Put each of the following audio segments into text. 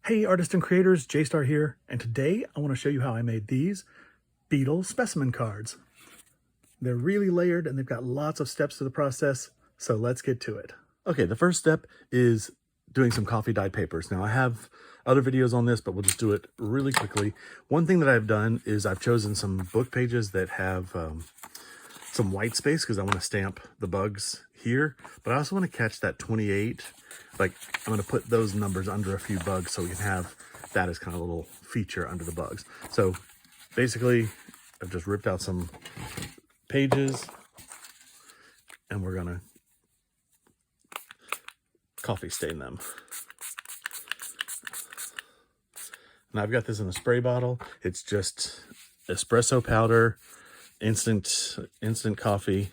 Hey artists and creators, J-Star here, and today I want to show you how I made these BEETLE specimen cards. They're really layered and they've got lots of steps to the process, so let's get to it. Okay, the first step is doing some coffee dyed papers. Now I have other videos on this, but we'll just do it really quickly. One thing that I've done is I've chosen some book pages that have some white space because I want to stamp the bugs here, but I also want to catch that 28. Like, I'm going to put those numbers under a few bugs so we can have that as kind of a little feature under the bugs. So basically, I've just ripped out some pages and we're going to coffee stain them. And I've got this in a spray bottle. It's just espresso powder, instant coffee,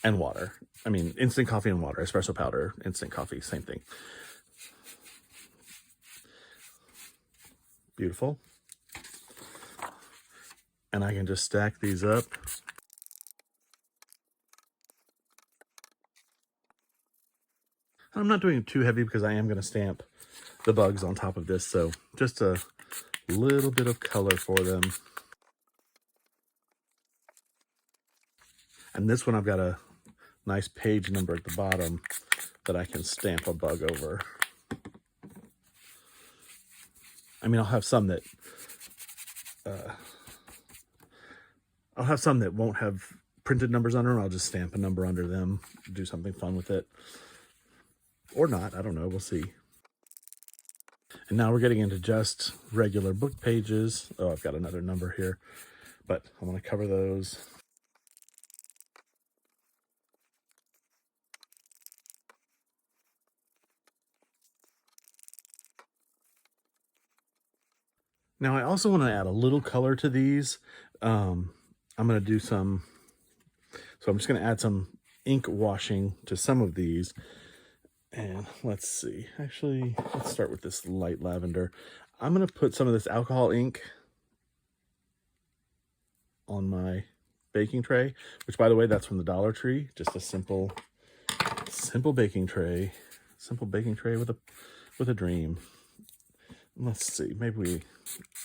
and water. I mean, instant coffee and water, espresso powder, instant coffee, same thing. Beautiful. And I can just stack these up. I'm not doing it too heavy because I am going to stamp the bugs on top of this, so just a little bit of color for them. And this one I've got a nice page number at the bottom that I can stamp a bug over. I mean, I'll have some that won't have printed numbers under them. I'll just stamp a number under them, do something fun with it. Or not, I don't know, we'll see. And now we're getting into just regular book pages. Oh, I've got another number here, but I'm going to cover those. Now I also want to add a little color to these. I'm going to do some, so I'm just going to add some ink washing to some of these. And let's see, actually, let's start with this light lavender. I'm going to put some of this alcohol ink on my baking tray, which, by the way, that's from the Dollar Tree. Just a simple baking tray, with a dream. Let's see, maybe we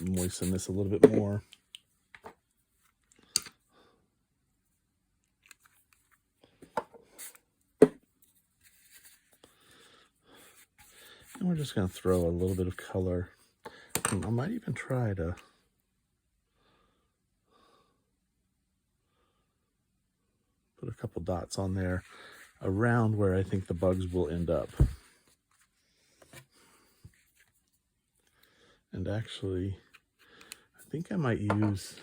moisten this a little bit more. And we're just going to throw a little bit of color. I might even try to put a couple dots on there around where I think the bugs will end up. And actually, I think I might use,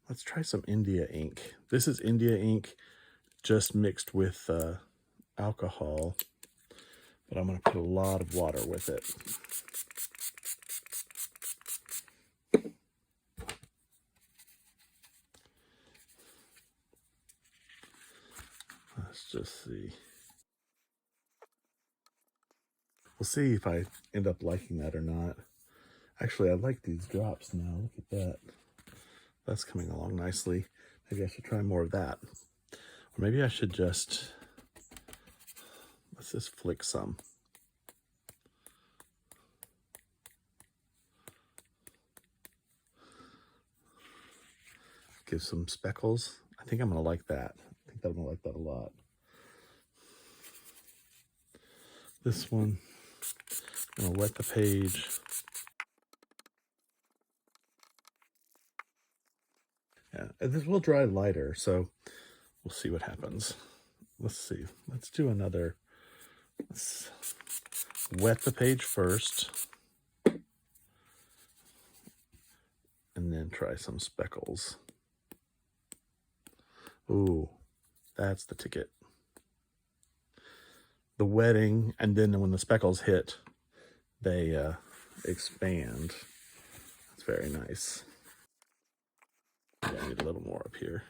let's try some India ink. This is India ink just mixed with alcohol, but I'm going to put a lot of water with it. Let's just see. We'll see if I end up liking that or not. Actually, I like these drops now. Look at that. That's coming along nicely. Maybe I should try more of that. Or maybe I should just, let's just flick some. Give some speckles. I think I'm going to like that. I think I'm going to like that a lot. This one, I'm going to wet the page. Yeah, this will dry lighter, so we'll see what happens. Let's see. Let's do another. Let's wet the page first. And then try some speckles. Ooh, that's the ticket. The wetting, and then when the speckles hit, they expand. That's very nice. Yeah, I need a little more up here.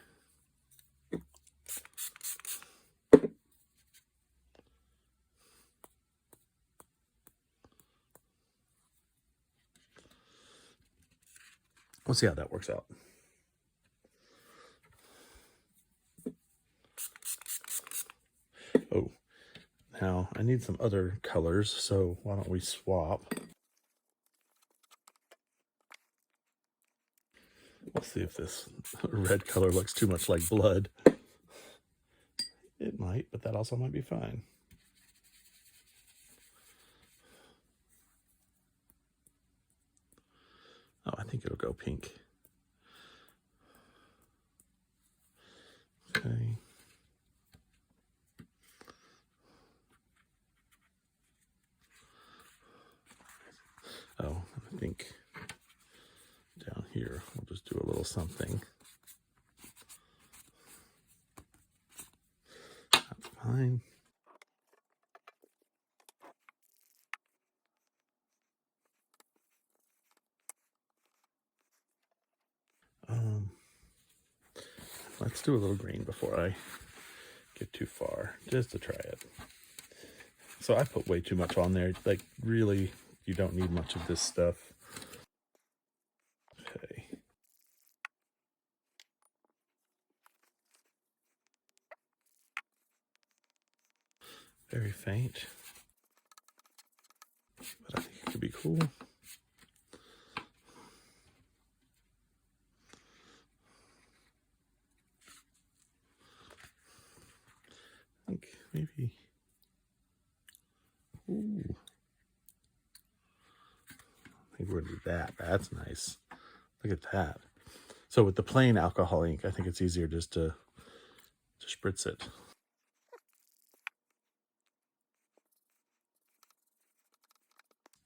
We'll see how that works out. Oh, Now, I need some other colors, so why don't we swap? Let's see if this red color looks too much like blood. It might, but that also might be fine. Oh, I think it'll go pink. Okay. Oh, I think down here, we'll just do a little something. That's fine. Let's do a little green before I get too far, just to try it. So I put way too much on there. Like, really, you don't need much of this stuff. Okay. Very faint, but I think it could be cool. I think maybe, ooh. I think we're gonna do that. That's nice. Look at that. So with the plain alcohol ink, I think it's easier just to spritz it.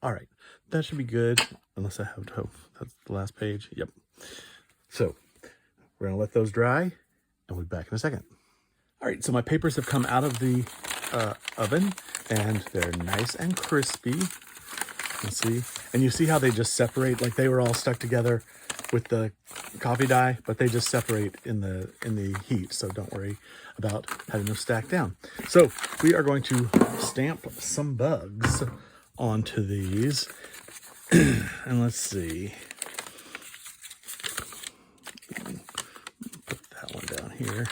All right, that should be good, unless I have to hope that's the last page. Yep. So we're gonna let those dry, and we'll be back in a second. All right, so my papers have come out of the oven, and they're nice and crispy. Let's see, and you see how they just separate, like they were all stuck together with the coffee dye, but they just separate in the heat, so don't worry about having them stacked down. So we are going to stamp some bugs onto these, and let's see. Put that one down here.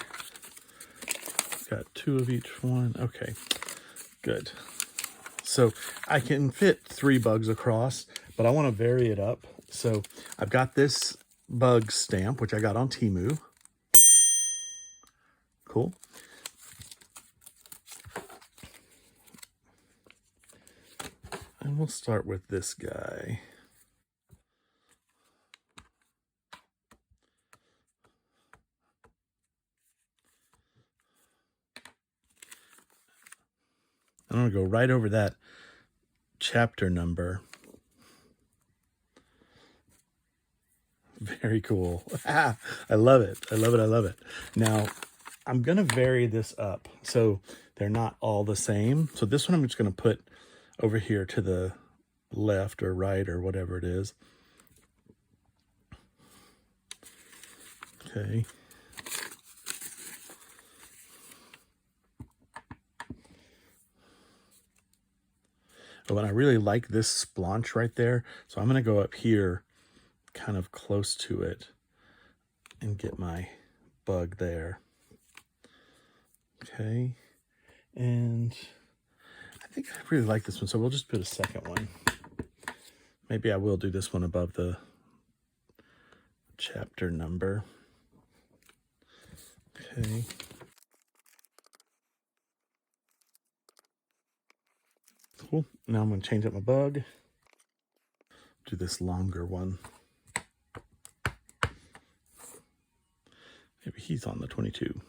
Got 2 of each one. Okay, good. So I can fit 3 bugs across, but I want to vary it up. So I've got this bug stamp, which I got on Temu. Cool. And we'll start with this guy. I'm going to go right over that chapter number. Very cool. I love it. I love it. I love it. Now, I'm going to vary this up so they're not all the same. So this one I'm just going to put over here to the left or right or whatever it is. Okay. Oh, and I really like this splotch right there. So I'm going to go up here kind of close to it and get my bug there. Okay. And I think I really like this one, so we'll just put a second one. Maybe I will do this one above the chapter number. Okay. Cool. Now I'm going to change up my bug. Do this longer one. Maybe he's on the 22.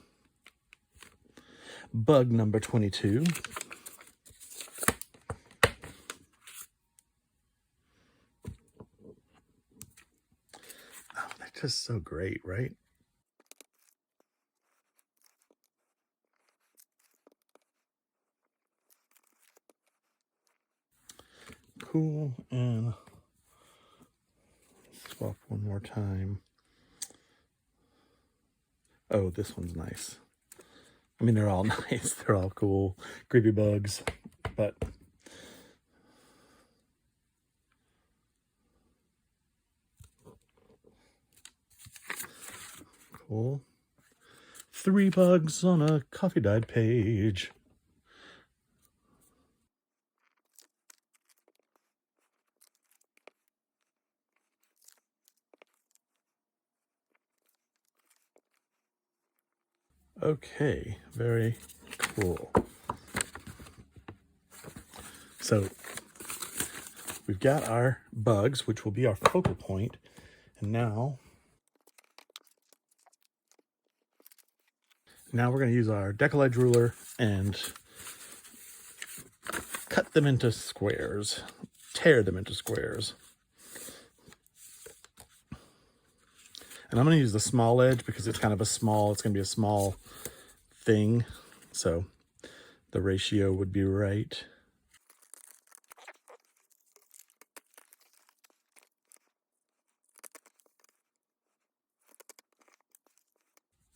Bug number 22. Oh, they're just so great, right? Cool. And swap one more time. Oh, this one's nice. I mean, they're all nice. They're all cool. Creepy bugs, but cool. 3 bugs on a coffee dyed page. Okay, very cool. So we've got our bugs, which will be our focal point. And now we're going to use our decollage ruler and cut them into squares, tear them into squares. And I'm going to use the small edge because it's kind of it's going to be a small thing. So the ratio would be right.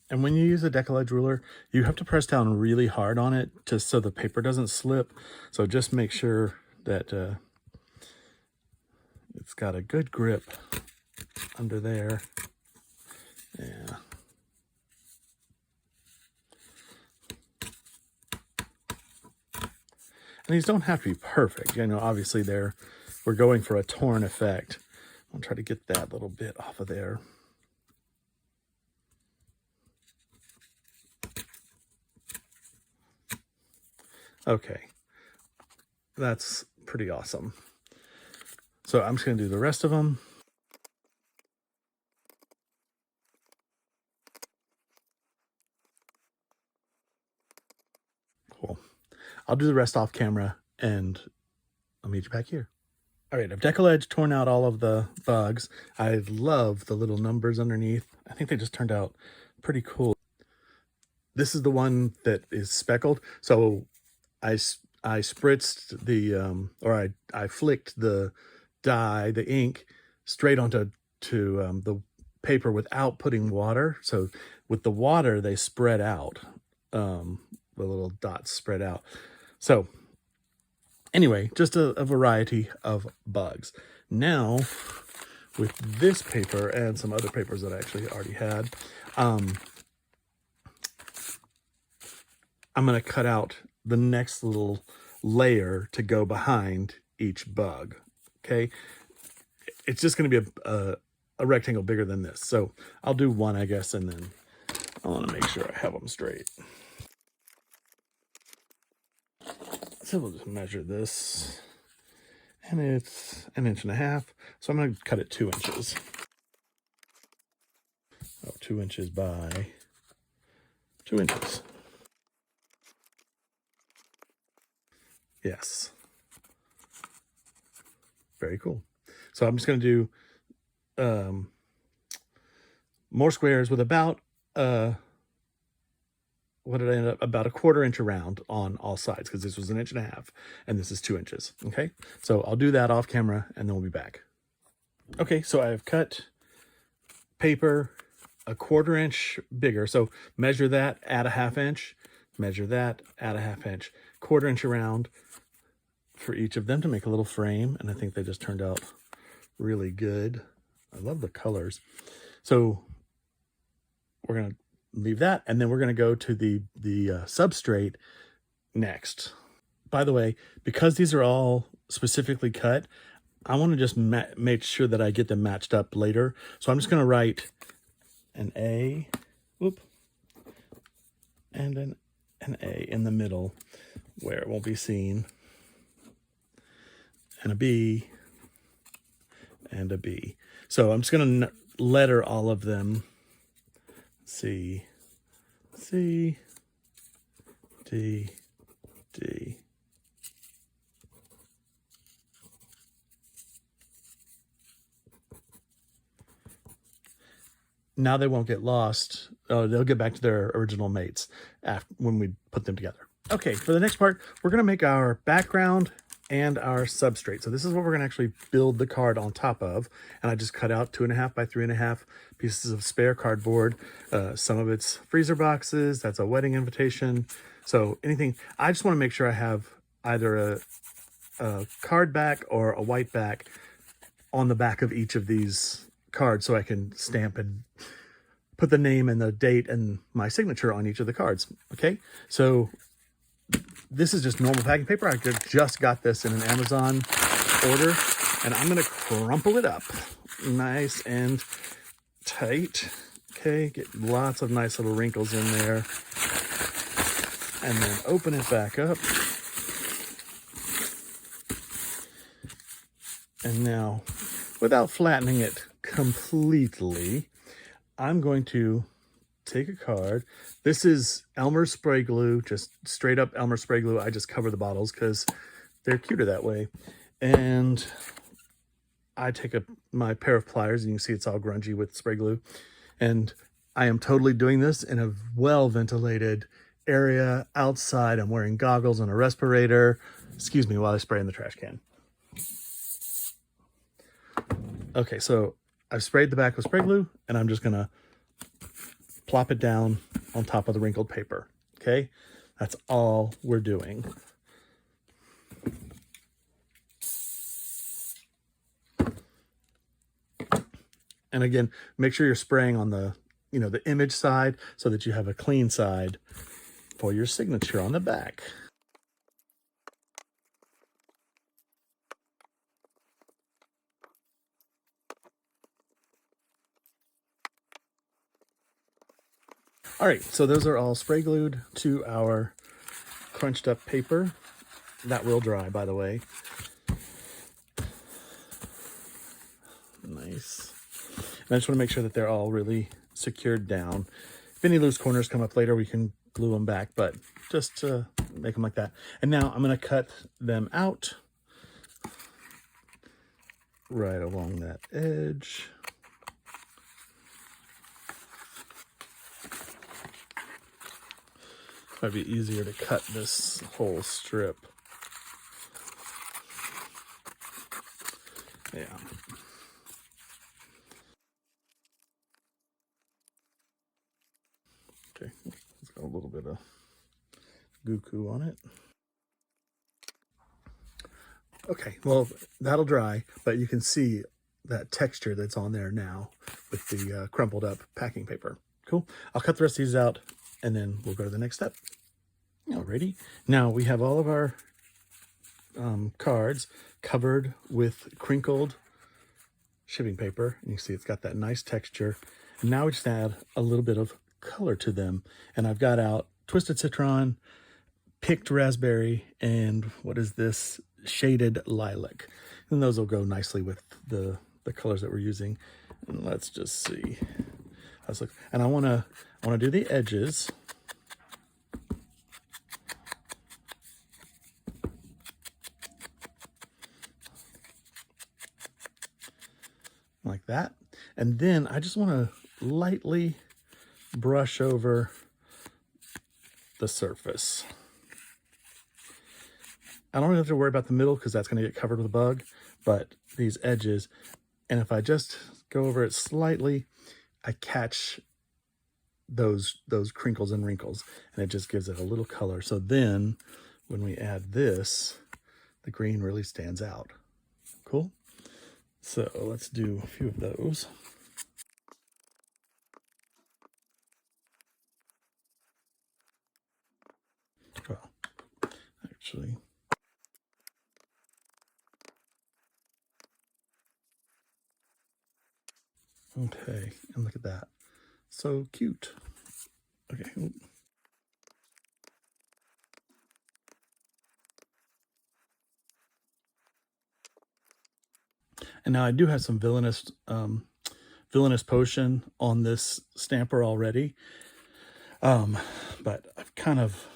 And when you use a decollage ruler, you have to press down really hard on it so the paper doesn't slip. So just make sure that it's got a good grip under there. Yeah. And these don't have to be perfect. You know, obviously we're going for a torn effect. I'll try to get that little bit off of there. Okay, that's pretty awesome. So I'm just going to do the rest of them. Cool. I'll do the rest off camera and I'll meet you back here. All right, I've decollage torn out all of the bugs. I love the little numbers underneath. I think they just turned out pretty cool. This is the one that is speckled. So I spritzed the, I flicked the dye, the ink, straight onto the paper without putting water. So with the water, they spread out. The little dots spread out. So anyway, just a variety of bugs. Now, with this paper and some other papers that I actually already had, I'm going to cut out the next little layer to go behind each bug. Okay, it's just going to be a rectangle bigger than this. So I'll do one, I guess, and then I want to make sure I have them straight. So we'll just measure this, and it's 1.5 inches. So I'm going to cut it 2 inches. Oh, 2 inches by 2 inches. Yes. Very cool. So I'm just going to do more squares with about what did I end up? About 1/4 inch around on all sides, because this was 1.5 inches and this is 2 inches. Okay, so I'll do that off camera and then we'll be back. Okay, so I've cut paper 1/4 inch bigger. So measure that, add 1/2 inch, measure that, add 1/2 inch, 1/4 inch around for each of them to make a little frame. And I think they just turned out really good. I love the colors. So we're going to leave that, and then we're going to go to the substrate next. By the way, because these are all specifically cut, I want to just make sure that I get them matched up later. So I'm just going to write an A, and an A in the middle where it won't be seen, and a B, and a B. So I'm just going to letter all of them. C, D, D. Now they won't get lost. They'll get back to their original mates when we put them together. Okay, for the next part, we're going to make our background and our substrate. So this is what we're going to actually build the card on top of. And I just cut out 2.5 by 3.5 pieces of spare cardboard. Some of it's freezer boxes. That's a wedding invitation. So anything, I just want to make sure I have either a card back or a white back on the back of each of these cards, so I can stamp and put the name and the date and my signature on each of the cards. Okay, so this is just normal packing paper. I just got this in an Amazon order, and I'm going to crumple it up nice and tight. Okay, get lots of nice little wrinkles in there. and then open it back up. And now, without flattening it completely, I'm going to take a card. This is Elmer's spray glue, just straight up Elmer's spray glue. I just cover the bottles because they're cuter that way. And I take my pair of pliers, and you can see it's all grungy with spray glue. And I am totally doing this in a well-ventilated area outside. I'm wearing goggles and a respirator. Excuse me while I spray in the trash can. Okay, so I've sprayed the back with spray glue, and I'm just gonna plop it down on top of the wrinkled paper. Okay, that's all we're doing. And again, make sure you're spraying on the, the image side so that you have a clean side for your signature on the back. All right, so those are all spray glued to our crunched up paper. That will dry, by the way. Nice. And I just want to make sure that they're all really secured down. If any loose corners come up later, we can glue them back, but just to make them like that. And now I'm going to cut them out right along that edge. Might be easier to cut this whole strip. Yeah. Okay, it's got a little bit of goo on it. Okay, well, that'll dry, but you can see that texture that's on there now with the crumpled up packing paper. Cool. I'll cut the rest of these out, and then we'll go to the next step. Alrighty. Now we have all of our cards covered with crinkled shipping paper, and you see it's got that nice texture. And now we just add a little bit of color to them, and I've got out twisted citron, picked raspberry, and what is this? Shaded lilac. And those will go nicely with the colors that we're using. And let's just see. And I want to do the edges. Like that. And then I just want to lightly brush over the surface. I don't have to worry about the middle because that's going to get covered with a bug, but these edges, and if I just go over it slightly, I catch those crinkles and wrinkles, and it just gives it a little color. So then when we add this, the green really stands out. Cool. So let's do a few of those. Well, actually, okay, and look at that. So cute. Okay. And now I do have some villainous potion on this stamper already, but I've kind of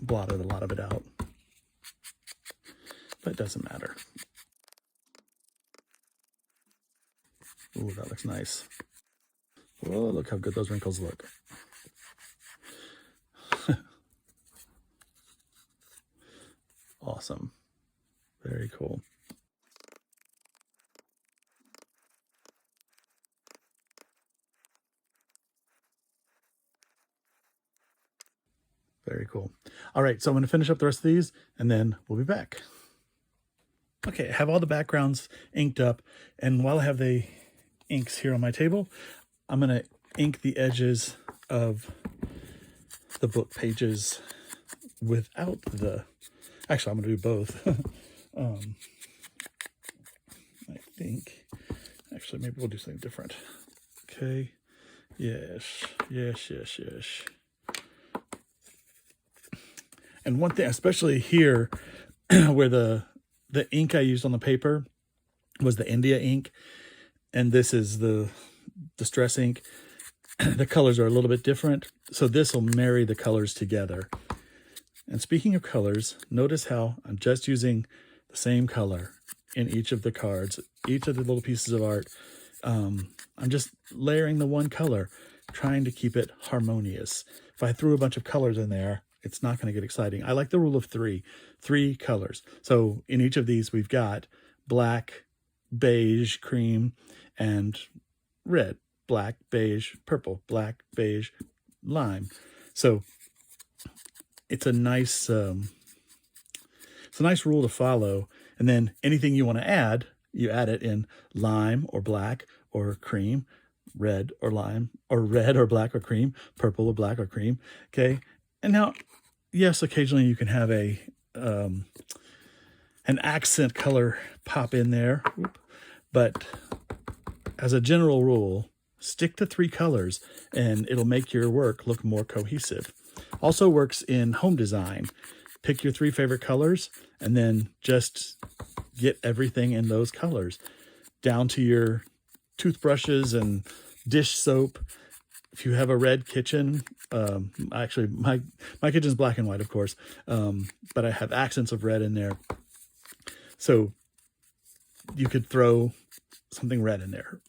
blotted a lot of it out, but it doesn't matter. Ooh, that looks nice. Whoa, look how good those wrinkles look. Awesome. Very cool. Very cool. All right, so I'm going to finish up the rest of these, and then we'll be back. Okay, I have all the backgrounds inked up, and while I have the inks here on my table, I'm going to ink the edges of the book pages without the... Actually, I'm going to do both. I think... Actually, maybe we'll do something different. Okay. Yes. And one thing, especially here, where the ink I used on the paper was the India ink, and this is the Distress ink, the colors are a little bit different. So this will marry the colors together. And speaking of colors, notice how I'm just using the same color in each of the cards, each of the little pieces of art. I'm just layering the one color, trying to keep it harmonious. If I threw a bunch of colors in there, it's not going to get exciting. I like the rule of three colors. So in each of these, we've got black, beige, cream, and red. Black, beige, purple, black, beige, lime. So it's a nice rule to follow. And then anything you want to add, you add it in lime or black or cream, red or lime, or red or black or cream, purple or black or cream. Okay. And now, yes, occasionally you can have an accent color pop in there, but as a general rule, stick to 3 colors and it'll make your work look more cohesive. Also works in home design. Pick your 3 favorite colors and then just get everything in those colors, down to your toothbrushes and dish soap. If you have a red kitchen, actually my kitchen's black and white, of course, but I have accents of red in there. So you could throw something red in there.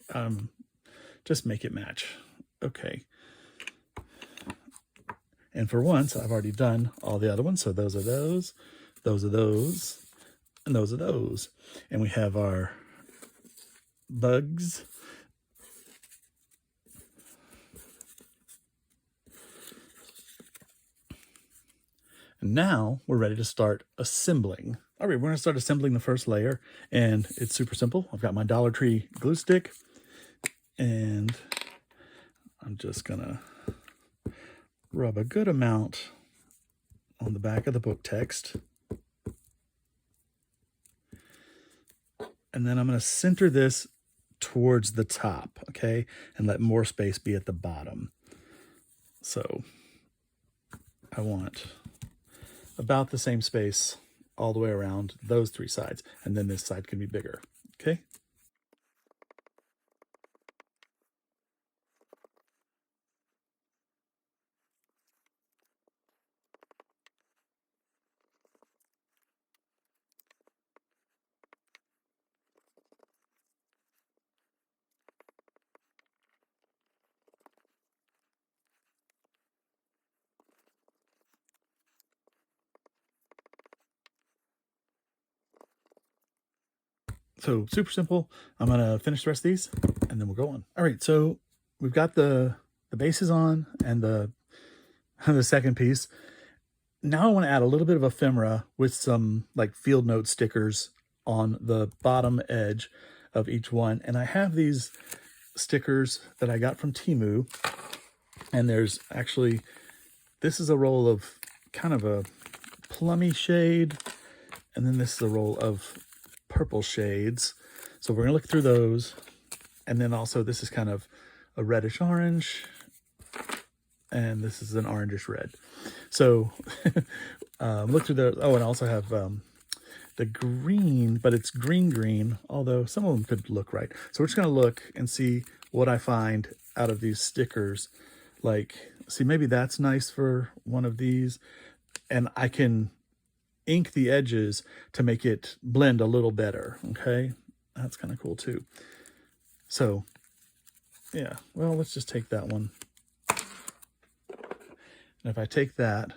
Just make it match. Okay. And for once, I've already done all the other ones. So those are those, those are those, and those are those. And we have our bugs. And now we're ready to start assembling. All right, we're going to start assembling the first layer, and it's super simple. I've got my Dollar Tree glue stick, and I'm just going to rub a good amount on the back of the book text. And then I'm going to center this towards the top, okay? And let more space be at the bottom. So I want about the same space all the way around those 3 sides. And then this side can be bigger, okay? So super simple. I'm going to finish the rest of these and then we'll go on. All right, so we've got the bases on and the second piece. Now I want to add a little bit of ephemera with some like field note stickers on the bottom edge of each one. And I have these stickers that I got from Temu. And there's actually, this is a roll of kind of a plummy shade. And then this is a roll of purple shades. So we're going to look through those. And then also this is kind of a reddish orange. And this is an orangish red. So look through those. Oh, and I also have the green, but it's green, although some of them could look right. So we're just going to look and see what I find out of these stickers. Like, see, maybe that's nice for one of these. And I can ink the edges to make it blend a little better, okay? That's kind of cool too. So, yeah, well, let's just take that one. And if I take that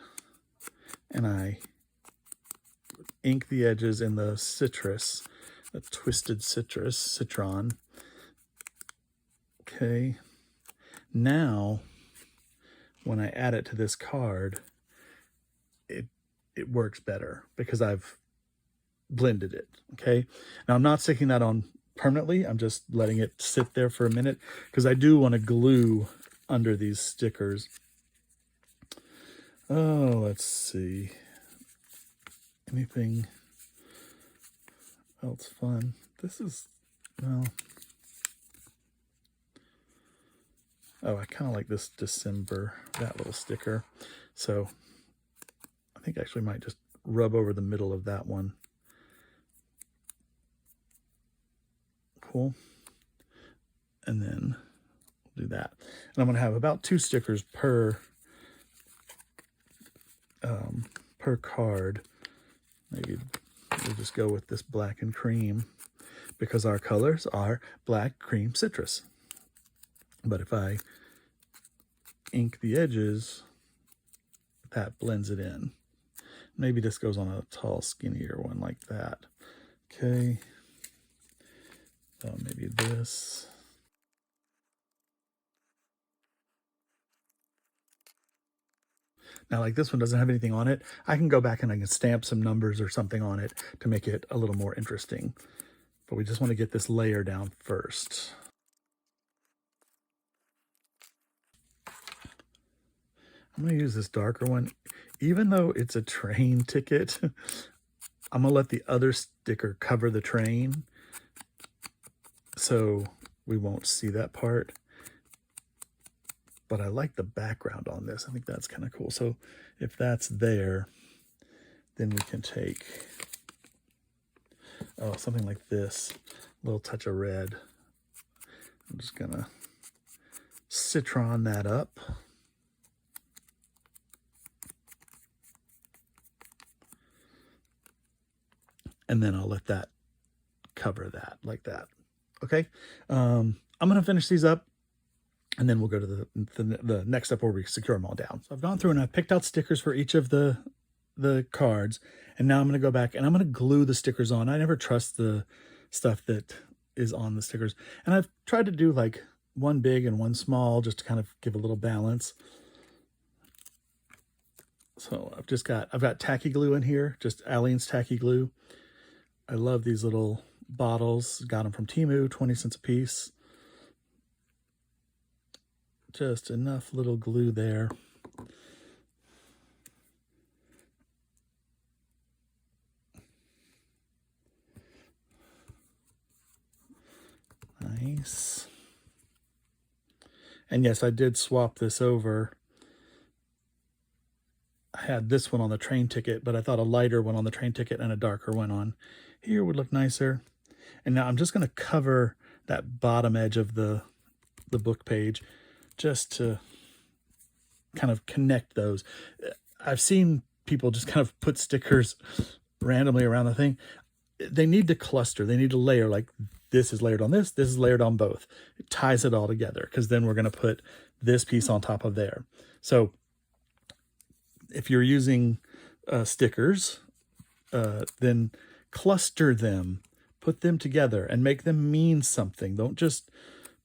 and I ink the edges in the citrus, the twisted citron, okay, now when I add it to this card, it works better because I've blended it, okay? Now I'm not sticking that on permanently. I'm just letting it sit there for a minute because I do want to glue under these stickers. Oh, let's see. Anything else fun? This is, well, oh, I kind of like this December, that little sticker. So I think I actually might just rub over the middle of that one. Cool. And then do that. And I'm going to have about 2 stickers per card. Maybe we'll just go with this black and cream because our colors are black, cream, citrus. But if I ink the edges, that blends it in. Maybe this goes on a tall, skinnier one like that. Okay. Maybe this. Now, like this one doesn't have anything on it, I can go back and I can stamp some numbers or something on it to make it a little more interesting. But we just want to get this layer down first. I'm going to use this darker one. Even though it's a train ticket, I'm going to let the other sticker cover the train so we won't see that part. But I like the background on this. I think that's kind of cool. So if that's there, then we can take, something like this, a little touch of red. I'm just going to citron that up. And then I'll let that cover that like that. Okay. I'm going to finish these up. And then we'll go to the next step where we secure them all down. So I've gone through and I've picked out stickers for each of the cards. And now I'm going to go back and I'm going to glue the stickers on. I never trust the stuff that is on the stickers. And I've tried to do like one big and one small just to kind of give a little balance. So I've got tacky glue in here, just Aleene's tacky glue. I love these little bottles. Got them from Temu, 20 cents a piece. Just enough little glue there. Nice. And yes, I did swap this over. I had this one on the train ticket, but I thought a lighter one on the train ticket and a darker one on here would look nicer. And now I'm just going to cover that bottom edge of the book page just to kind of connect those. I've seen people just kind of put stickers randomly around the thing. They need to cluster. They need to layer, like this is layered on this is layered on both. It ties it all together because then we're going to put this piece on top of there. So if you're using stickers, then cluster them, put them together and make them mean something. Don't just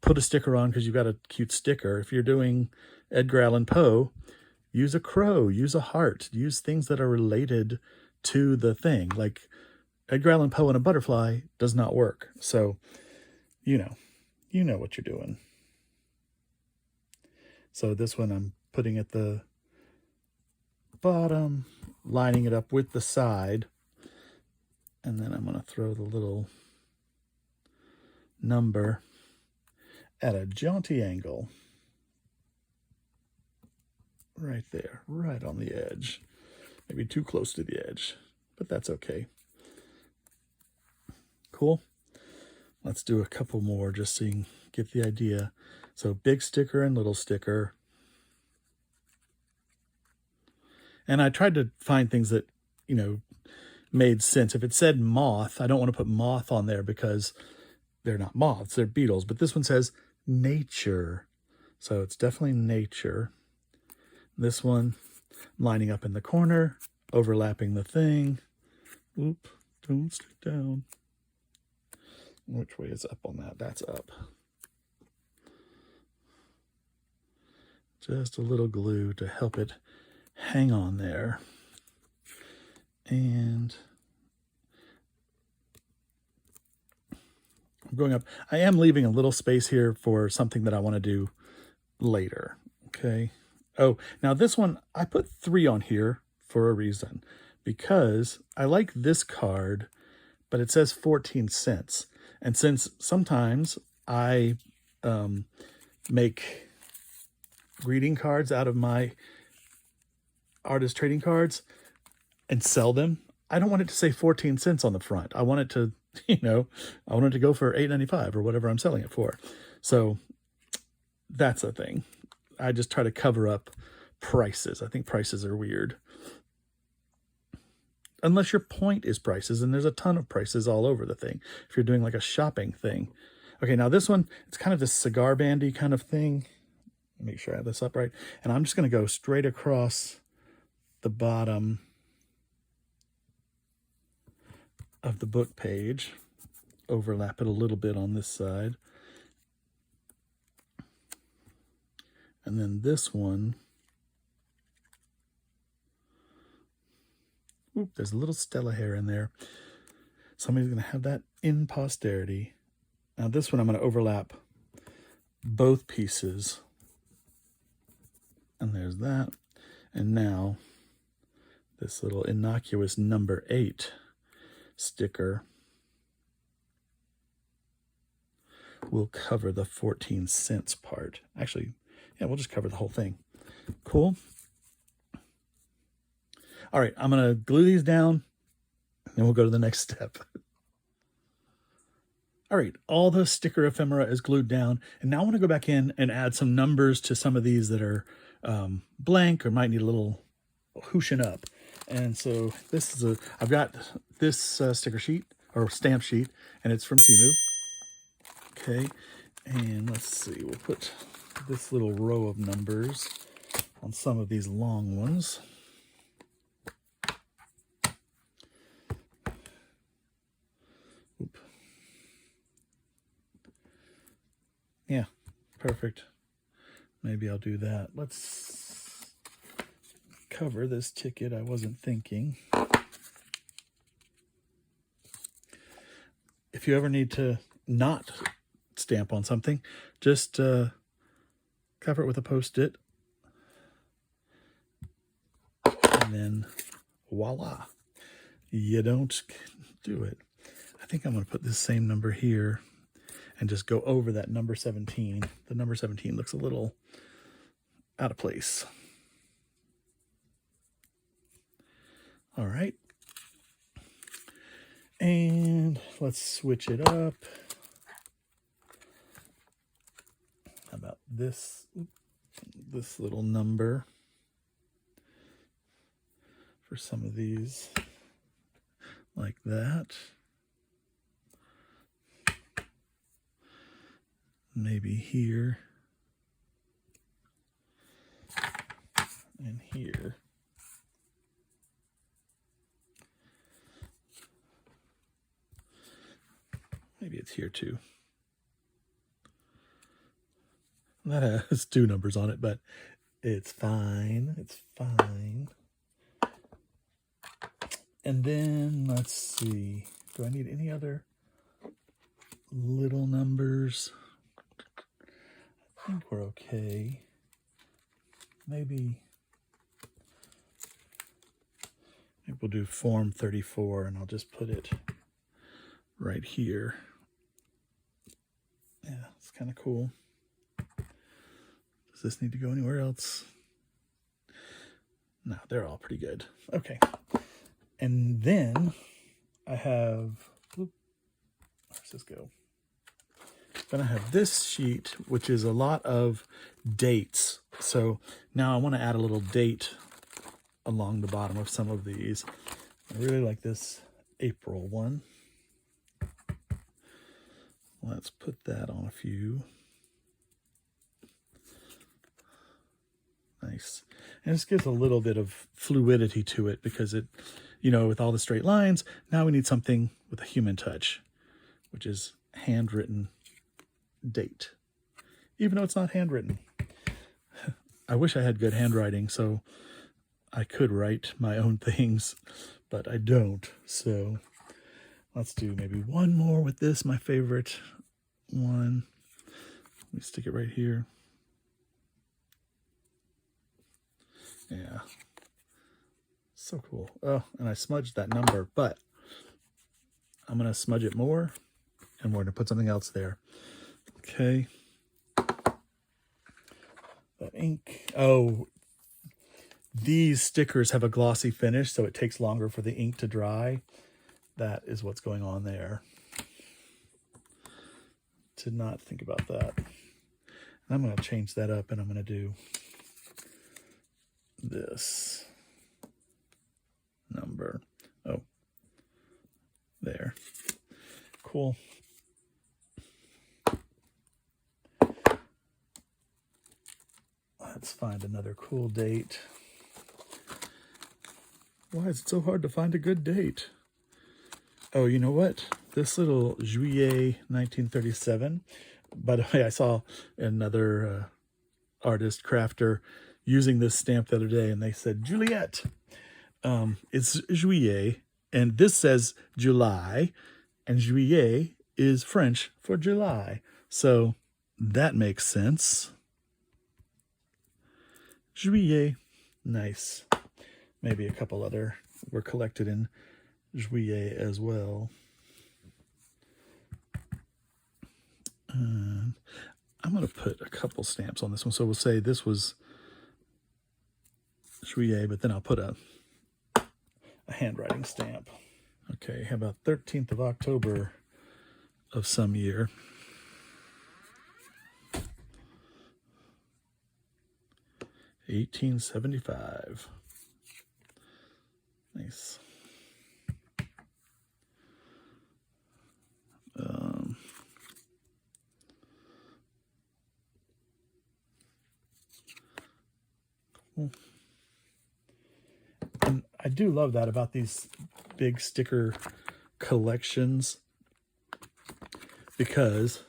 put a sticker on because you've got a cute sticker. If you're doing Edgar Allan Poe, use a crow, use a heart, use things that are related to the thing. Like Edgar Allan Poe and a butterfly does not work. So, you know what you're doing. So this one I'm putting at the bottom, lining it up with the side, and then I'm going to throw the little number at a jaunty angle right there, right on the edge. Maybe too close to the edge, but that's okay. Cool. Let's do a couple more just so you can get the idea. So big sticker and little sticker. And I tried to find things that, made sense. If it said moth, I don't want to put moth on there because they're not moths, they're beetles. But this one says nature. So it's definitely nature. This one, lining up in the corner, overlapping the thing. Oop, don't stick down. Which way is up on that? That's up. Just a little glue to help it hang on there. And I'm going up. I am leaving a little space here for something that I want to do later. Okay. Oh, now this one, I put 3 on here for a reason, because I like this card, but it says 14 cents. And since sometimes I make greeting cards out of my artist trading cards, and sell them, I don't want it to say 14 cents on the front. I want it to, I want it to go for $8.95 or whatever I'm selling it for. So that's a thing. I just try to cover up prices. I think prices are weird. Unless your point is prices, and there's a ton of prices all over the thing. If you're doing like a shopping thing. Okay, now this one, it's kind of this cigar bandy kind of thing. Make sure I have this up right. And I'm just going to go straight across the bottom of the book page. Overlap it a little bit on this side. And then this one, oop, there's a little Stella hair in there. Somebody's going to have that in posterity. Now this one I'm going to overlap both pieces. And there's that. And now this little innocuous number 8 sticker will cover the 14 cents part. Actually, yeah, we'll just cover the whole thing. Cool. All right, I'm going to glue these down, and then we'll go to the next step. All right, all the sticker ephemera is glued down, and now I want to go back in and add some numbers to some of these that are blank or might need a little hooshing up. And so this is I've got this sticker sheet or stamp sheet, and it's from Temu. Okay, and let's see, we'll put this little row of numbers on some of these long ones. Oop. Yeah, perfect. Maybe I'll do that. Let's cover this ticket. I wasn't thinking. If you ever need to not stamp on something, just cover it with a Post-it. And then voila, you don't do it. I think I'm going to put this same number here and just go over that number 17. The number 17 looks a little out of place. All right. And let's switch it up. How about this little number for some of these, like that. Maybe here and here. Maybe it's here too. That has 2 numbers on it, but it's fine. It's fine. And then let's see. Do I need any other little numbers? I think we're okay. Maybe we'll do form 34, and I'll just put it right here. Yeah, it's kind of cool. Does this need to go anywhere else? No, they're all pretty good. Okay. And then I have, where's this go? Then I have this sheet, which is a lot of dates. So now I want to add a little date along the bottom of some of these. I really like this April one. Let's put that on a few. Nice. And this gives a little bit of fluidity to it because it, with all the straight lines, now we need something with a human touch, which is handwritten date, even though it's not handwritten. I wish I had good handwriting so I could write my own things, but I don't. So let's do maybe one more with this, my favorite one. Let me stick it right here. Yeah. So cool. Oh, and I smudged that number, but I'm going to smudge it more, and we're going to put something else there. Okay. That ink. Oh, these stickers have a glossy finish, so it takes longer for the ink to dry. That is what's going on there. Did not think about that. And I'm going to change that up, and I'm going to do this number. Oh, there. Cool. Let's find another cool date. Why is it so hard to find a good date? Oh, you know what? This little Juillet 1937. By the way, I saw another artist, crafter, using this stamp the other day, and they said, Juliet. It's Juillet, and this says July, and Juillet is French for July. So that makes sense. Juillet. Nice. Maybe a couple other were collected in Juillet as well. I'm going to put a couple stamps on this one. So we'll say this was Juillet, but then I'll put a handwriting stamp. Okay, how about 13th of October of some year? $1875. Nice. Cool. And I do love that about these big sticker collections, because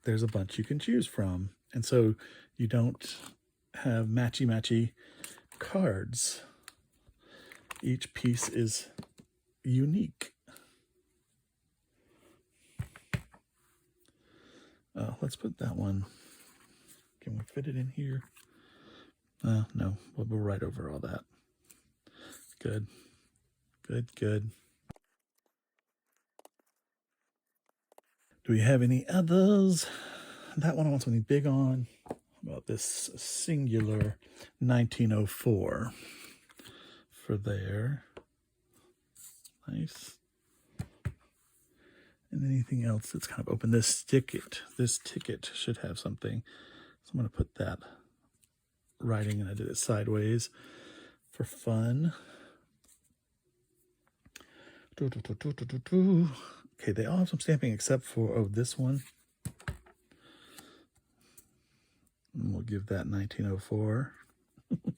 there's a bunch you can choose from. And so you don't have matchy-matchy cards. Each piece is unique. Let's put that one. Can we fit it in here? No, we'll go right over all that. Good, good, good. Do we have any others? That one I want something big on. How about this singular 1904 for there? Nice. And anything else that's kind of open? This ticket should have something. So I'm going to put that writing, and I did it sideways for fun. Okay, they all have some stamping except for, this one. And we'll give that 1904. Kind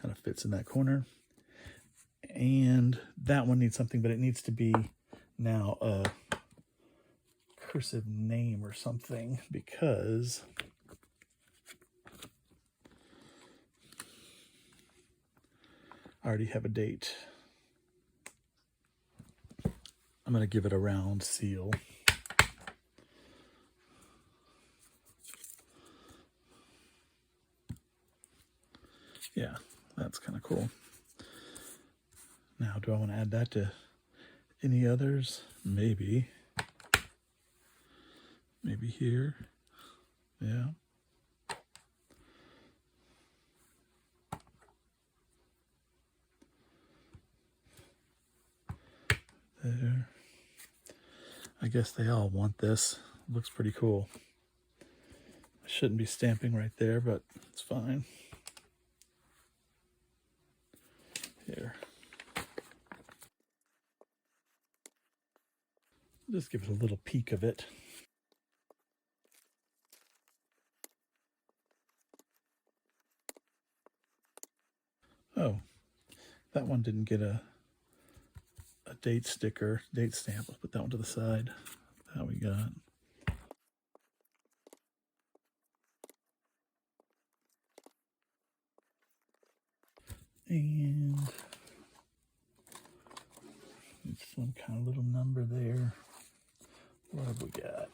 of fits in that corner. And that one needs something, but it needs to be now a cursive name or something, because I already have a date. I'm going to give it a round seal. Yeah, that's kind of cool. Now, do I want to add that to any others? Maybe. Maybe here. Yeah. There. I guess they all want this. Looks pretty cool. I shouldn't be stamping right there, but it's fine. Here. Just give it a little peek of it. Oh, that one didn't get a date sticker, date stamp. Let's put that one to the side. That we got. And some kind of little number there. What have we got?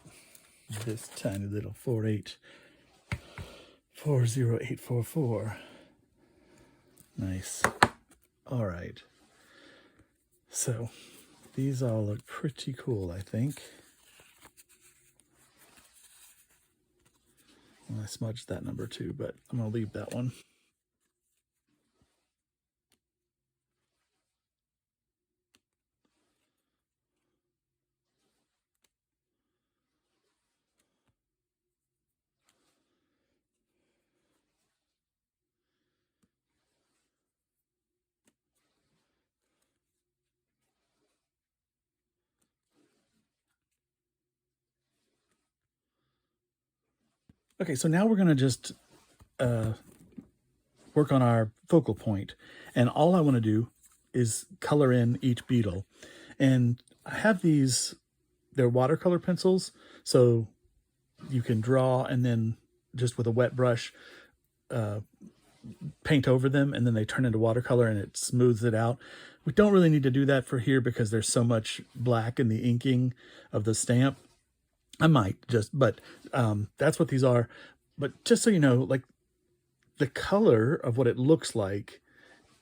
This tiny little 40844. Nice. All right. So these all look pretty cool, I think. Well, I smudged that number too, but I'm going to leave that one. Okay, so now we're gonna just work on our focal point. And all I wanna do is color in each beetle. And I have these, they're watercolor pencils, so you can draw and then just with a wet brush, paint over them, and then they turn into watercolor and it smooths it out. We don't really need to do that for here because there's so much black in the inking of the stamp. I might just, but that's what these are. But just so you know, like the color of what it looks like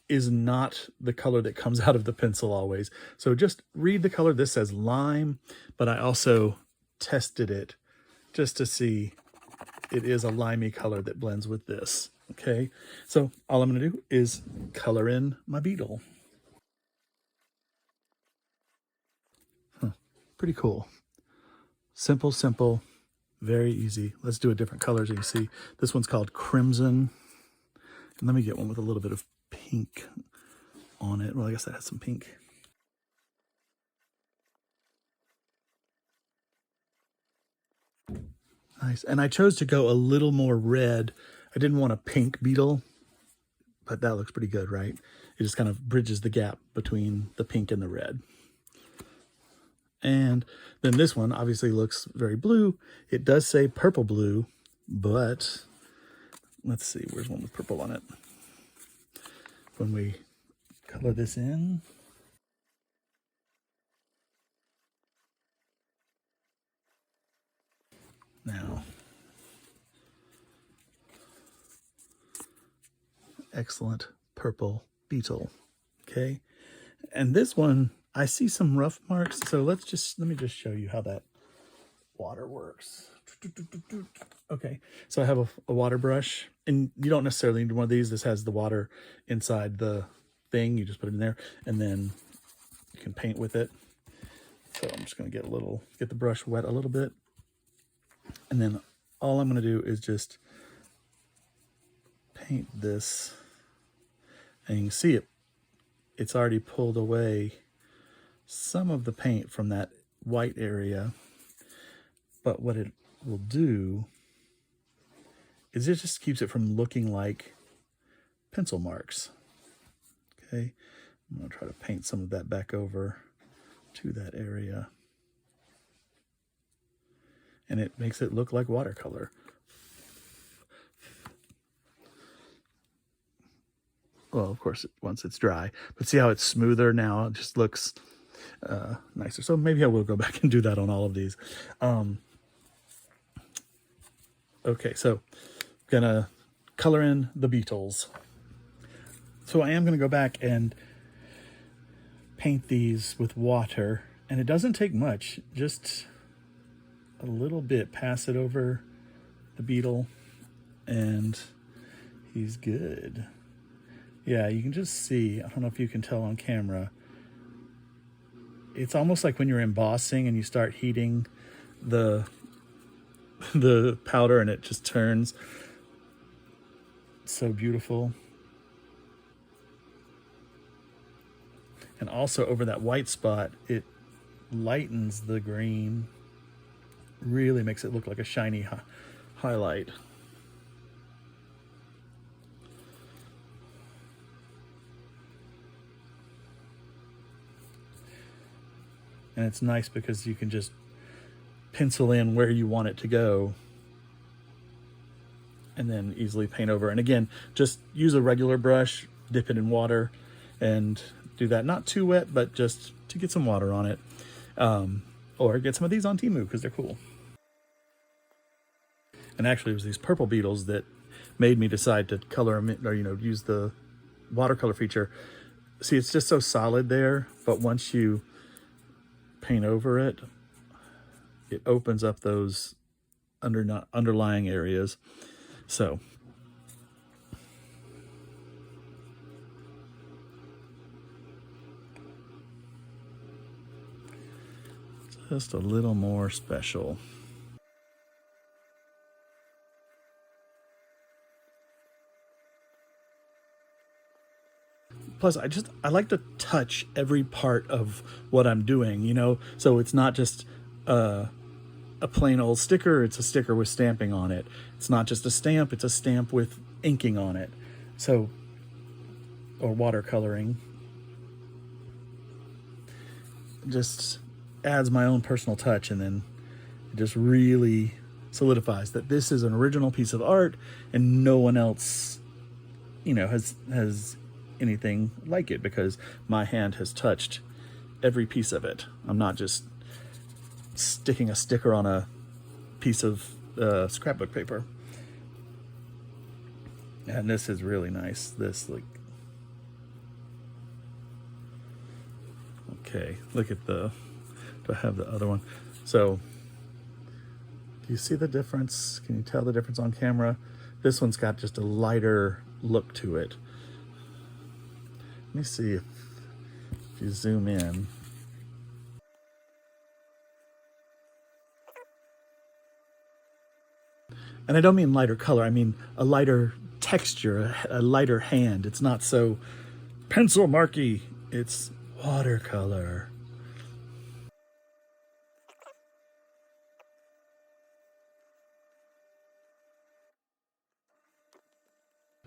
is not the color that comes out of the pencil always. So just read the color. This says lime, but I also tested it just to see it is a limey color that blends with this. Okay, so all I'm gonna do is color in my beetle. Pretty cool. Simple, simple, very easy. Let's do a different color. As you can see, this one's called Crimson. And let me get one with a little bit of pink on it. Well, I guess that has some pink. Nice. And I chose to go a little more red. I didn't want a pink beetle, but that looks pretty good, right? It just kind of bridges the gap between the pink and the red. And then this one obviously looks very blue. It does say purple blue, but let's see, where's one with purple on it? When we color this in, now, excellent purple beetle, okay? And this one, I see some rough marks, so let me just show you how that water works. Okay, so I have a water brush, and you don't necessarily need one of these. This has the water inside the thing. You just put it in there, and then you can paint with it. So I'm just gonna get the brush wet a little bit. And then all I'm gonna do is just paint this, and you can see it's already pulled away some of the paint from that white area. But what it will do is it just keeps it from looking like pencil marks. Okay, I'm gonna try to paint some of that back over to that area. And it makes it look like watercolor. Well, of course, once it's dry, but see how it's smoother now? It just looks nicer. So maybe I will go back and do that on all of these. Okay, so gonna color in the beetles. So I am gonna go back and paint these with water, and it doesn't take much, just a little bit. Pass it over the beetle, and he's good. Yeah, you can just see, I don't know if you can tell on camera, it's almost like when you're embossing and you start heating the powder and it just turns. So beautiful. And also over that white spot, it lightens the green, really makes it look like a shiny highlight. And it's nice because you can just pencil in where you want it to go and then easily paint over. And again, just use a regular brush, dip it in water, and do that. Not too wet, but just to get some water on it. Or get some of these on Temu because they're cool. And actually, it was these purple beetles that made me decide to color them in, or use the watercolor feature. See, it's just so solid there, but once you paint over it, it opens up those underlying areas. So just a little more special. Plus, I like to touch every part of what I'm doing, so it's not just a plain old sticker, it's a sticker with stamping on it. It's not just a stamp, it's a stamp with inking on it. So, or watercoloring. Just adds my own personal touch, and then it just really solidifies that this is an original piece of art and no one else, you know, has anything like it, because my hand has touched every piece of it. I'm not just sticking a sticker on a piece of scrapbook paper. And this is really nice. This, like, okay, look at the, do I have the other one? So, do you see the difference? Can you tell the difference on camera? This one's got just a lighter look to it. Let me see if you zoom in. And I don't mean lighter color, I mean a lighter texture, a lighter hand. It's not so pencil marky, it's watercolor.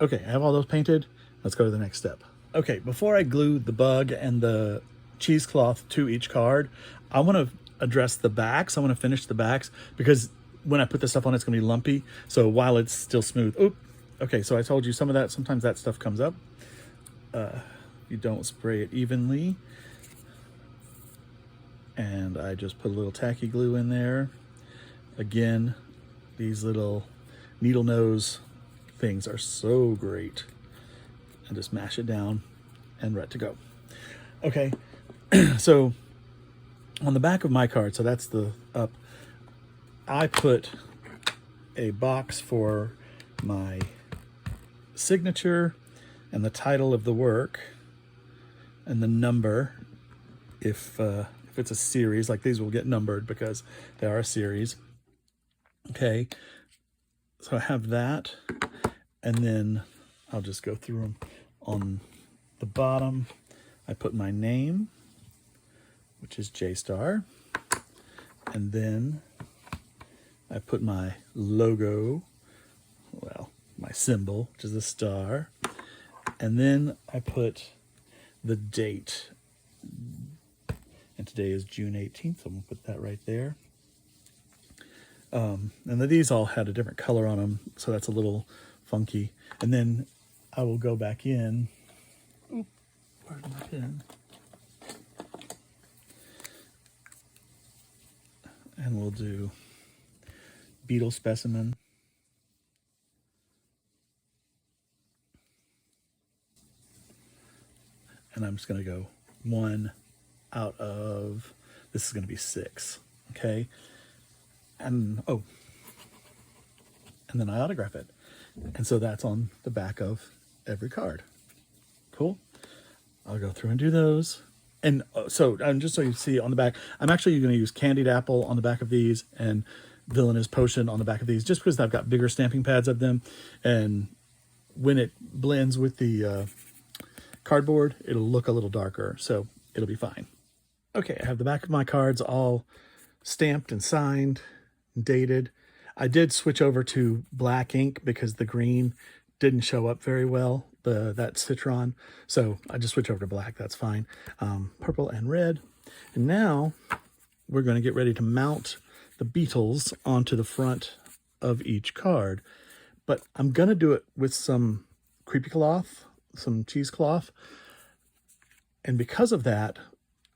Okay, I have all those painted. Let's go to the next step. Okay, before I glue the bug and the cheesecloth to each card, I want to address the backs. I want to finish the backs, because when I put this stuff on, it's going to be lumpy. So while it's still smooth, oop. Okay, so I told you some of that, sometimes that stuff comes up. You don't spray it evenly. And I just put a little tacky glue in there. Again, these little needle nose things are so great. And just mash it down and ready to go. Okay, so on the back of my card, so that's the up, I put a box for my signature and the title of the work and the number. If it's a series, like these will get numbered because they are a series. Okay, so I have that, and then I'll just go through them. On the bottom, I put my name, which is J-Star, and then I put my logo, well, my symbol, which is a star, and then I put the date, and today is June 18th, so I'm going to put that right there. And then these all had a different color on them, so that's a little funky. And then I will go back in. Oop, where's my pen? And we'll do BEETLE specimen. And I'm just going to go 1 out of, this is going to be 6. Okay. And, oh, and then I autograph it. And so that's on the back of every card. Cool. I'll go through and do those. And so, just so you see on the back, I'm actually going to use Candied Apple on the back of these and Villainous Potion on the back of these, just because I've got bigger stamping pads of them. And when it blends with the cardboard, it'll look a little darker, so it'll be fine. Okay, I have the back of my cards all stamped and signed, dated. I did switch over to black ink because the green didn't show up very well, that citron. So I just switched over to black, that's fine. Purple and red. And now we're going to get ready to mount the Beetles onto the front of each card. But I'm going to do it with some creepy cloth, some cheesecloth. And because of that,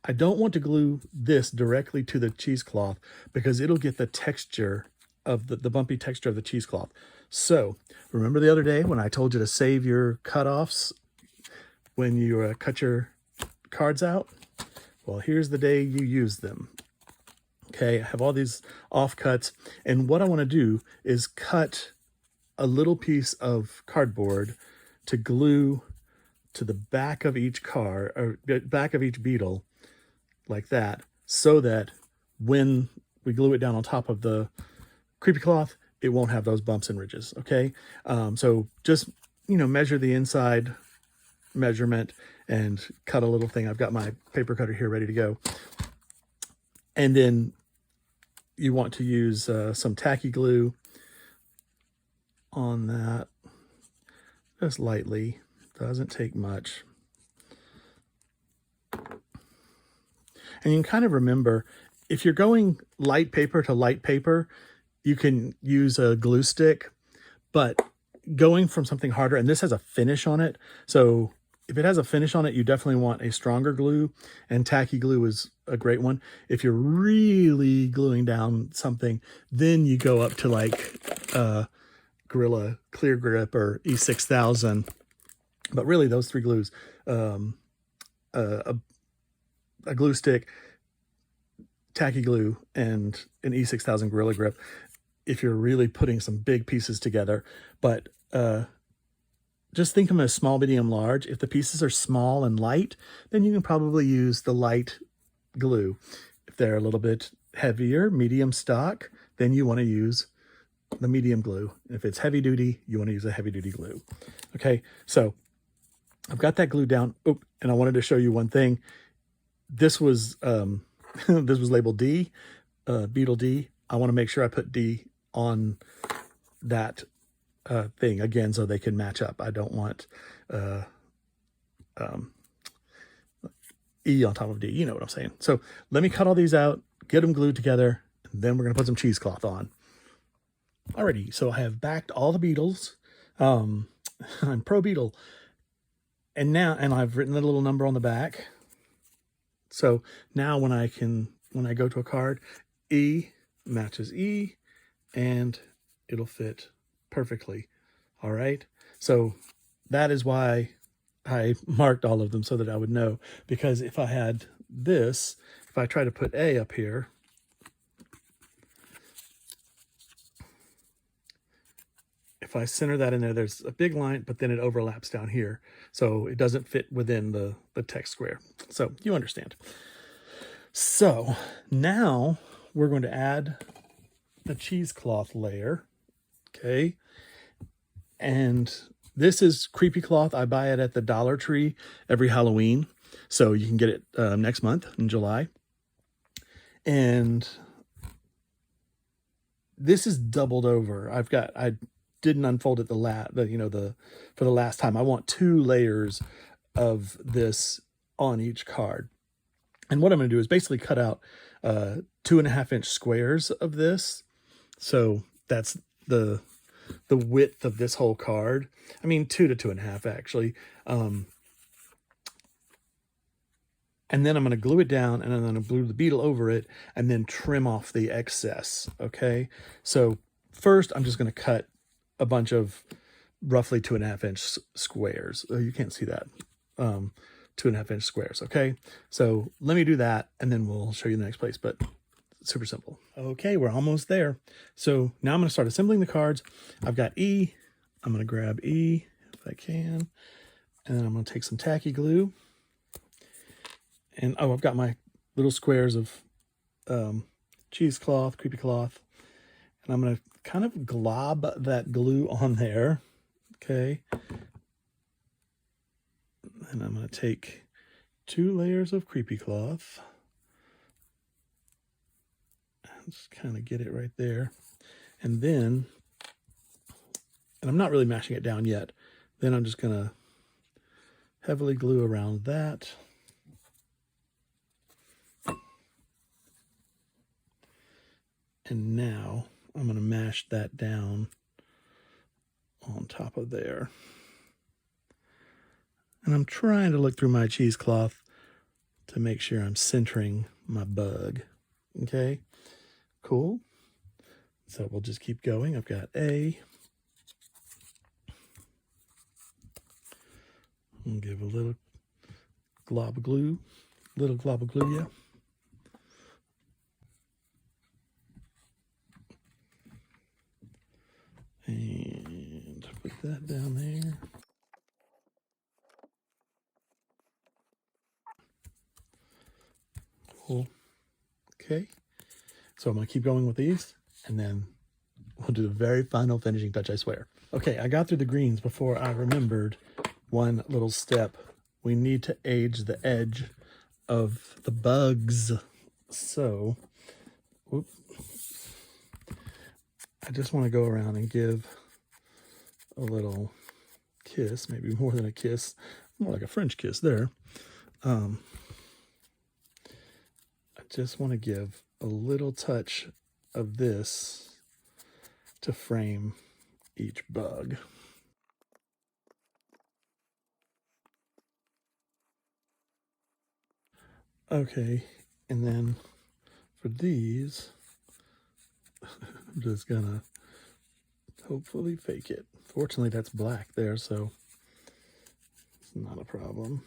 I don't want to glue this directly to the cheesecloth because it'll get the texture of the bumpy texture of the cheesecloth. So remember the other day when I told you to save your cutoffs when you cut your cards out? Well, here's the day you use them. Okay, I have all these offcuts, and what I want to do is cut a little piece of cardboard to glue to the back of each card, or back of each Beetle, like that, so that when we glue it down on top of the creepy cloth, it won't have those bumps and ridges. Okay, so just, you know, measure the inside measurement and cut a little thing. I've got my paper cutter here ready to go. And then you want to use some tacky glue on that, just lightly. Doesn't take much. And you can kind of remember, if you're going light paper to light paper, you can use a glue stick, but going from something harder, and this has a finish on it, so if it has a finish on it, you definitely want a stronger glue, and tacky glue is a great one. If you're really gluing down something, then you go up to like Gorilla Clear Grip or E6000. But really, those three glues, a glue stick, tacky glue, and an E6000 Gorilla Grip, if you're really putting some big pieces together. But just think of them as small, medium, large. If the pieces are small and light, then you can probably use the light glue. If they're a little bit heavier, medium stock, then you want to use the medium glue. If it's heavy duty, you want to use a heavy duty glue. Okay, so I've got that glue down. Oh, and I wanted to show you one thing. This was this was labeled D, Beetle D. I want to make sure I put D on that thing again so they can match up. I don't want E on top of D. You know what I'm saying. So let me cut all these out, get them glued together, and then we're going to put some cheesecloth on. Alrighty, so I have backed all the Beetles. I'm pro Beetle. And I've written a little number on the back. So now when I go to a card, E matches E, and it'll fit perfectly. All right. So that is why I marked all of them, so that I would know. Because if I had this, if I try to put A up here, if I center that in there, there's a big line, but then it overlaps down here. So it doesn't fit within the text square. So you understand. So now we're going to add the cheesecloth layer. Okay. And this is creepy cloth. I buy it at the Dollar Tree every Halloween. So you can get it next month in July. And this is doubled over. I didn't unfold it for the last time. I want 2 layers of this on each card. And what I'm going to do is basically cut out 2.5-inch squares of this. So that's the width of this whole card. I mean, 2 to 2.5 actually. And then I'm going to glue it down, and I'm going to glue the Beetle over it, and then trim off the excess. Okay. So first I'm just going to cut a bunch of roughly 2.5-inch squares. You can't see that. 2.5-inch squares. Okay. So let me do that, and then we'll show you the next place, but it's super simple. Okay. We're almost there. So now I'm going to start assembling the cards. I've got E. I'm going to grab E if I can, and then I'm going to take some tacky glue. And I've got my little squares of cheesecloth, creepy cloth, and I'm going to kind of glob that glue on there. Okay. And I'm going to take 2 layers of creepy cloth. Just kind of get it right there. And then, and I'm not really mashing it down yet. Then I'm just going to heavily glue around that. And now I'm going to mash that down on top of there. And I'm trying to look through my cheesecloth to make sure I'm centering my bug. Okay, cool. So we'll just keep going. I've got A. I'll give a little glob of glue, yeah. And put that down there. Cool. Okay. So I'm going to keep going with these, and then we'll do the very final finishing touch, I swear. Okay, I got through the greens before I remembered one little step. We need to age the edge of the bugs. So, whoop, I just want to go around and give a little kiss, maybe more than a kiss, more like a French kiss there. I just want to give a little touch of this to frame each bug. Okay, and then for these, I'm just gonna hopefully fake it. Fortunately, that's black there, so it's not a problem.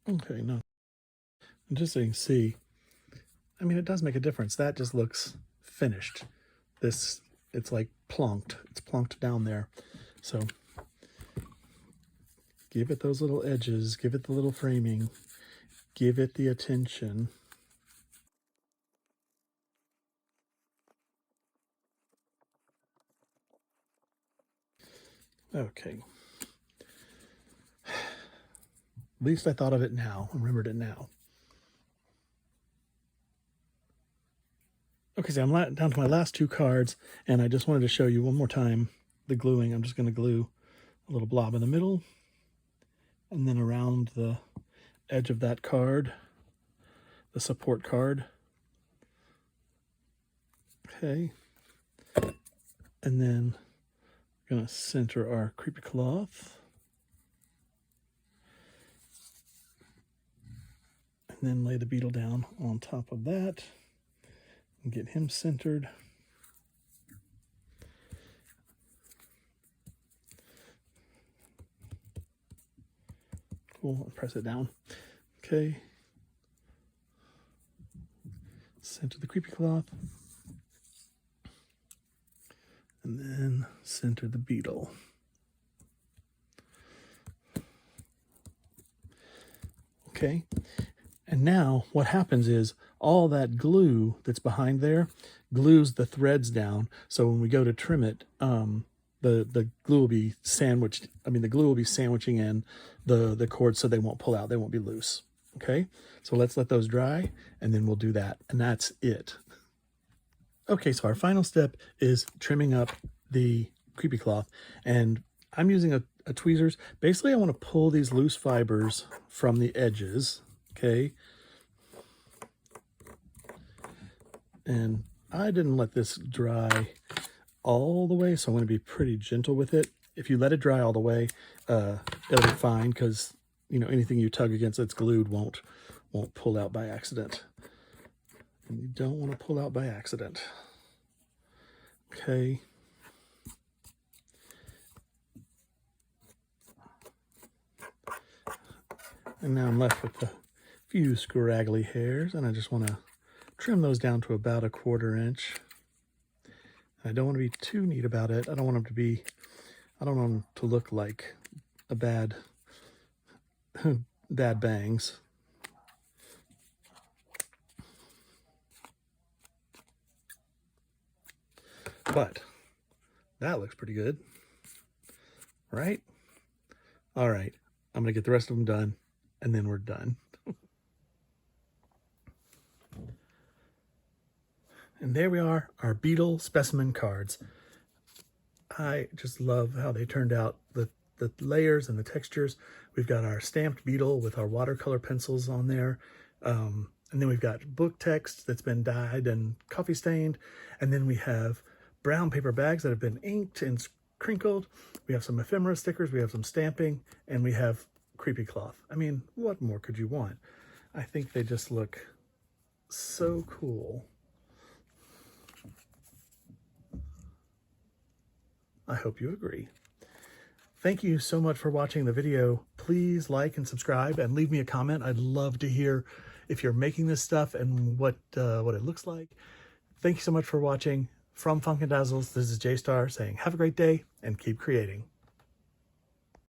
Okay, no. And just so you can see, I mean, it does make a difference. That just looks finished. This, it's like plonked. It's plonked down there. So give it those little edges, give it the little framing, give it the attention. Okay. At least I thought of it now, remembered it now. Okay, so I'm down to my last two cards, and I just wanted to show you one more time the gluing. I'm just going to glue a little blob in the middle, and then around the edge of that card, the support card. Okay. And then we're going to center our creepy cloth. And then lay the beetle down on top of that and get him centered. Cool, I'll press it down. Okay. Center the creepy cloth. And then center the beetle. Okay. And now what happens is all that glue that's behind there glues the threads down. So when we go to trim it, the glue will be sandwiched. I mean, the glue will be sandwiching in the cords so they won't pull out. They won't be loose. Okay. So let's let those dry and then we'll do that. And that's it. Okay. So our final step is trimming up the creepy cloth, and I'm using a tweezers. Basically, I want to pull these loose fibers from the edges. Okay. And I didn't let this dry all the way, so I'm going to be pretty gentle with it. If you let it dry all the way, it'll be fine, because you know, anything you tug against that's glued won't pull out by accident. And you don't want to pull out by accident. Okay. And now I'm left with a few scraggly hairs, and I just want to trim those down to about 1/4 inch. I don't want to be too neat about it. I don't want them to look like a bad bangs. But that looks pretty good, right? All right, I'm gonna get the rest of them done, and then we're done. And there we are, our beetle specimen cards. I just love how they turned out, the layers and the textures. We've got our stamped beetle with our watercolor pencils on there. And then we've got book text that's been dyed and coffee stained. And then we have brown paper bags that have been inked and crinkled. We have some ephemera stickers, we have some stamping, and we have creepy cloth. I mean, what more could you want? I think they just look so cool. I hope you agree. Thank you so much for watching the video. Please like and subscribe and leave me a comment. I'd love to hear if you're making this stuff and what it looks like. Thank you so much for watching. From Funk'n Dazzles, this is J-Star saying have a great day and keep creating.